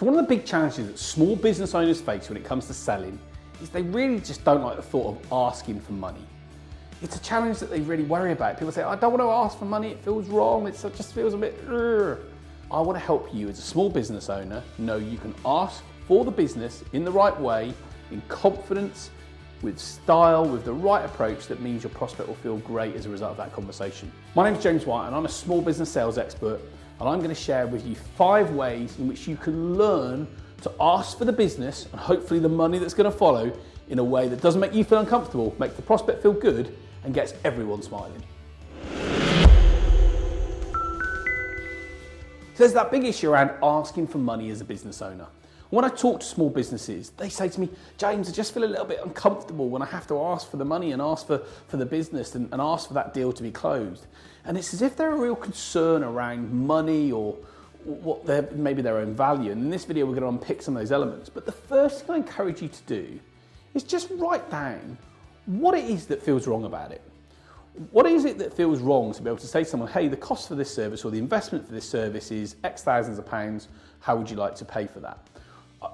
So one of the big challenges that small business owners face when it comes to selling is they really just don't like the thought of asking for money. It's a challenge that they really worry about. People say, I don't want to ask for money, it feels wrong, it just feels a bit, I want to help you as a small business owner know you can ask for the business in the right way, in confidence, with style, with the right approach that means your prospect will feel great as a result of that conversation. My name is James White and I'm a small business sales expert, and I'm going to share with you 5 ways in which you can learn to ask for the business and hopefully the money that's going to follow in a way that doesn't make you feel uncomfortable, makes the prospect feel good and gets everyone smiling. So there's that big issue around asking for money as a business owner. When I talk to small businesses, they say to me, James, I just feel a little bit uncomfortable when I have to ask for the money and ask for the business and ask for that deal to be closed. And it's as if they're a real concern around money or what maybe their own value. And in this video, we're going to unpick some of those elements. But the first thing I encourage you to do is just write down what it is that feels wrong about it. What is it that feels wrong to be able to say to someone, hey, the cost for this service or the investment for this service is X thousands of pounds, how would you like to pay for that?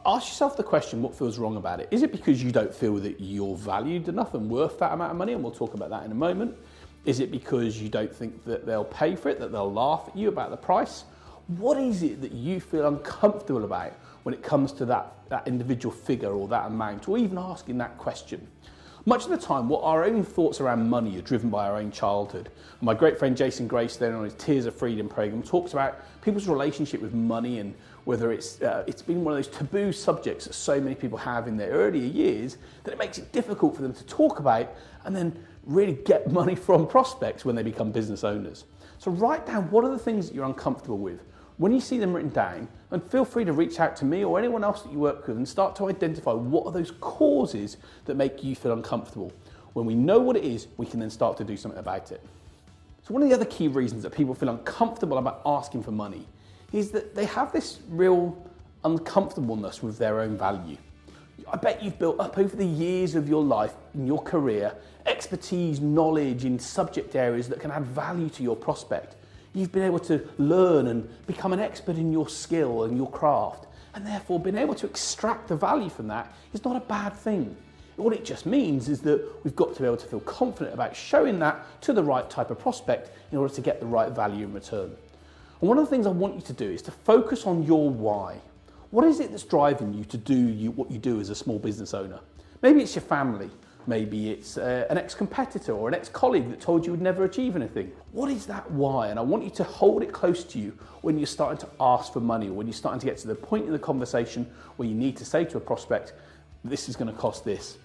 Ask yourself the question, what feels wrong about it? Is it because you don't feel that you're valued enough and worth that amount of money? And we'll talk about that in a moment. Is it because you don't think that they'll pay for it, that they'll laugh at you about the price? What is it that you feel uncomfortable about when it comes to that individual figure or that amount, or even asking that question? Much of the time, what our own thoughts around money are driven by our own childhood. My great friend Jason Greystone on his Tears of Freedom program talks about people's relationship with money and whether it's been one of those taboo subjects that so many people have in their earlier years that it makes it difficult for them to talk about and then really get money from prospects when they become business owners. So write down what are the things that you're uncomfortable with. When you see them written down, and feel free to reach out to me or anyone else that you work with and start to identify what are those causes that make you feel uncomfortable. When we know what it is, we can then start to do something about it. So one of the other key reasons that people feel uncomfortable about asking for money is that they have this real uncomfortableness with their own value. I bet you've built up over the years of your life, in your career, expertise, knowledge in subject areas that can add value to your prospect. You've been able to learn and become an expert in your skill and your craft, and therefore being able to extract the value from that is not a bad thing. What it just means is that we've got to be able to feel confident about showing that to the right type of prospect in order to get the right value in return. And one of the things I want you to do is to focus on your why. What is it that's driving you to do what you do as a small business owner? Maybe it's your family. Maybe it's an ex-competitor or an ex-colleague that told you would never achieve anything. What is that why? And I want you to hold it close to you when you're starting to ask for money or when you're starting to get to the point in the conversation where you need to say to a prospect, this is going to cost this.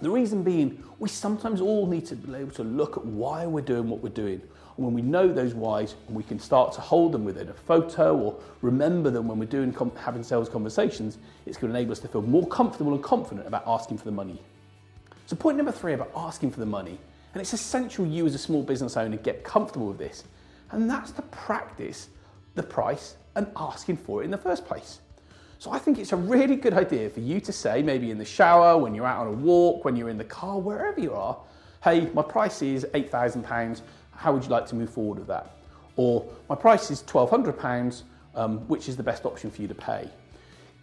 The reason being, we sometimes all need to be able to look at why we're doing what we're doing. And when we know those whys, we can start to hold them within a photo or remember them when we're doing having sales conversations, it's going to enable us to feel more comfortable and confident about asking for the money. So point number 3 about asking for the money, and it's essential you as a small business owner get comfortable with this, and that's to practice the price and asking for it in the first place. So I think it's a really good idea for you to say, maybe in the shower, when you're out on a walk, when you're in the car, wherever you are, hey, my price is £8,000, how would you like to move forward with that? Or my price is £1,200, which is the best option for you to pay?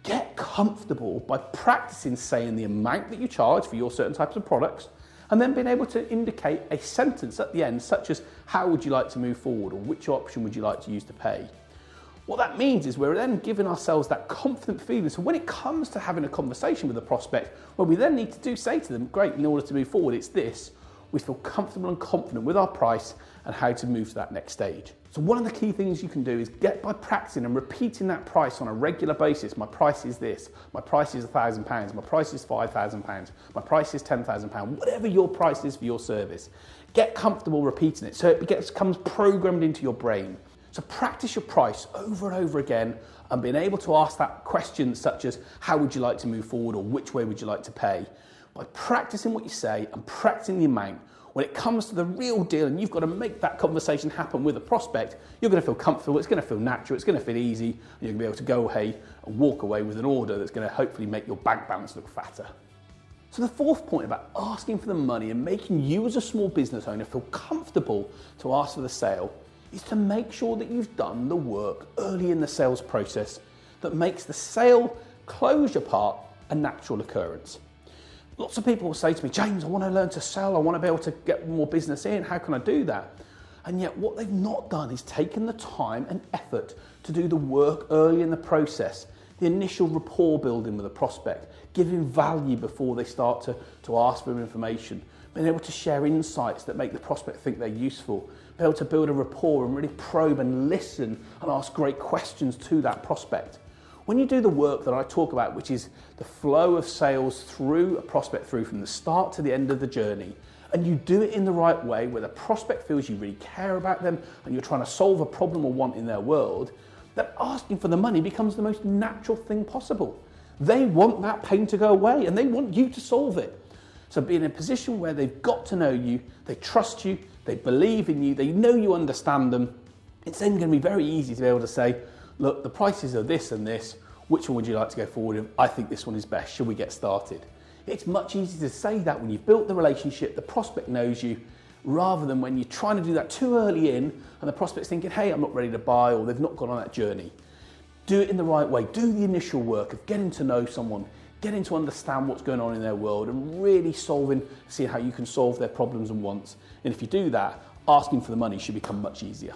Get comfortable by practicing saying the amount that you charge for your certain types of products and then being able to indicate a sentence at the end such as how would you like to move forward or which option would you like to use to pay. What that means is we're then giving ourselves that confident feeling. So when it comes to having a conversation with a prospect, what we then need to do, say to them, great, in order to move forward, it's this. We feel comfortable and confident with our price and how to move to that next stage. So one of the key things you can do is get by practicing and repeating that price on a regular basis. My price is this, my price is £1,000, my price is £5,000, my price is £10,000, whatever your price is for your service. Get comfortable repeating it so it becomes programmed into your brain. So practice your price over and over again and being able to ask that question such as how would you like to move forward or which way would you like to pay? By practicing what you say and practicing the amount, when it comes to the real deal and you've got to make that conversation happen with a prospect, you're going to feel comfortable, it's going to feel natural, it's going to feel easy, and you're going to be able to go away and walk away with an order that's going to hopefully make your bank balance look fatter. So the 4th point about asking for the money and making you as a small business owner feel comfortable to ask for the sale is to make sure that you've done the work early in the sales process that makes the sale closure part a natural occurrence. Lots of people will say to me, James, I want to learn to sell. I want to be able to get more business in. How can I do that? And yet what they've not done is taken the time and effort to do the work early in the process, the initial rapport building with a prospect, giving value before they start to ask for information, being able to share insights that make the prospect think they're useful, be able to build a rapport and really probe and listen and ask great questions to that prospect. When you do the work that I talk about, which is the flow of sales through a prospect through from the start to the end of the journey, and you do it in the right way where the prospect feels you really care about them and you're trying to solve a problem or want in their world, that asking for the money becomes the most natural thing possible. They want that pain to go away and they want you to solve it. So be in a position where they've got to know you, they trust you, they believe in you, they know you understand them. It's then going to be very easy to be able to say, look, the prices are this and this. Which one would you like to go forward with? I think this one is best. Should we get started? It's much easier to say that when you've built the relationship, the prospect knows you, rather than when you're trying to do that too early in and the prospect's thinking, hey, I'm not ready to buy, or they've not gone on that journey. Do it in the right way. Do the initial work of getting to know someone, getting to understand what's going on in their world and really seeing how you can solve their problems and wants. And if you do that, asking for the money should become much easier.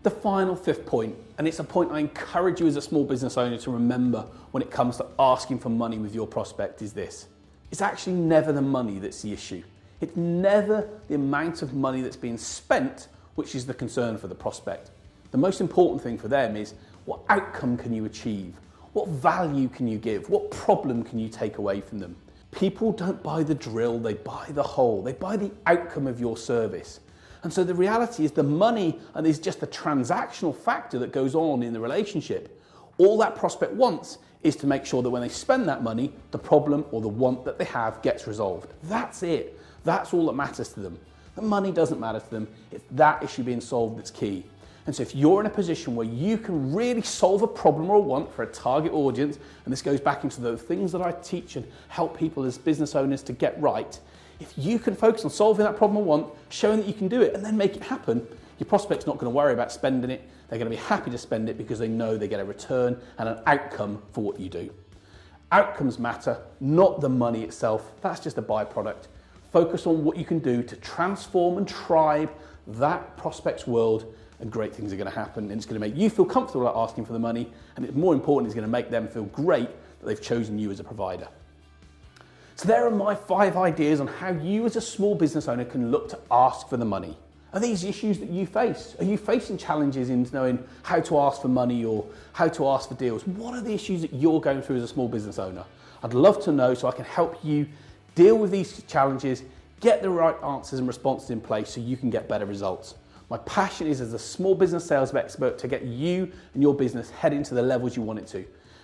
The final fifth point, and it's a point I encourage you as a small business owner to remember when it comes to asking for money with your prospect, is this. It's actually never the money that's the issue. It's never the amount of money that's being spent which is the concern for the prospect. The most important thing for them is, what outcome can you achieve? What value can you give? What problem can you take away from them? People don't buy the drill, they buy the hole. They buy the outcome of your service. And so the reality is the money and is just the transactional factor that goes on in the relationship. All that prospect wants is to make sure that when they spend that money, the problem or the want that they have gets resolved. That's it. That's all that matters to them. The money doesn't matter to them. It's that issue being solved that's key. And so if you're in a position where you can really solve a problem or a want for a target audience, and this goes back into the things that I teach and help people as business owners to get right, if you can focus on solving that problem or want, showing that you can do it and then make it happen, your prospect's not going to worry about spending it. They're going to be happy to spend it because they know they get a return and an outcome for what you do. Outcomes matter, not the money itself. That's just a byproduct. Focus on what you can do to transform and tribe that prospect's world, and great things are going to happen. And it's going to make you feel comfortable about asking for the money, and it's more important, it's going to make them feel great that they've chosen you as a provider. So there are my 5 ideas on how you as a small business owner can look to ask for the money. Are these issues that you face? Are you facing challenges in knowing how to ask for money or how to ask for deals? What are the issues that you're going through as a small business owner? I'd love to know so I can help you deal with these challenges, get the right answers and responses in place so you can get better results. My passion is as a small business sales expert to get you and your business heading to the levels you want it to.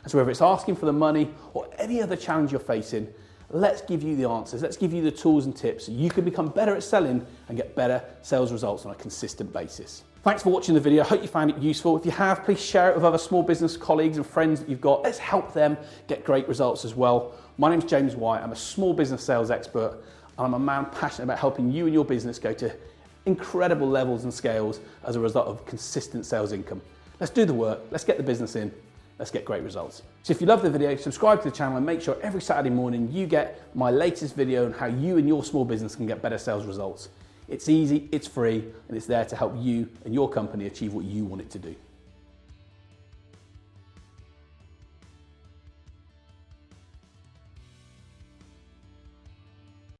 And so whether it's asking for the money or any other challenge you're facing, let's give you the answers. Let's give you the tools and tips so you can become better at selling and get better sales results on a consistent basis. Thanks for watching the video. I hope you found it useful. If you have, please share it with other small business colleagues and friends that you've got. Let's help them get great results as well. My name's James White. I'm a small business sales expert, and I'm a man passionate about helping you and your business go to incredible levels and scales as a result of consistent sales income. Let's do the work. Let's get the business in. Let's get great results. So if you love the video, subscribe to the channel and make sure every Saturday morning you get my latest video on how you and your small business can get better sales results. It's easy, it's free, and it's there to help you and your company achieve what you want it to do.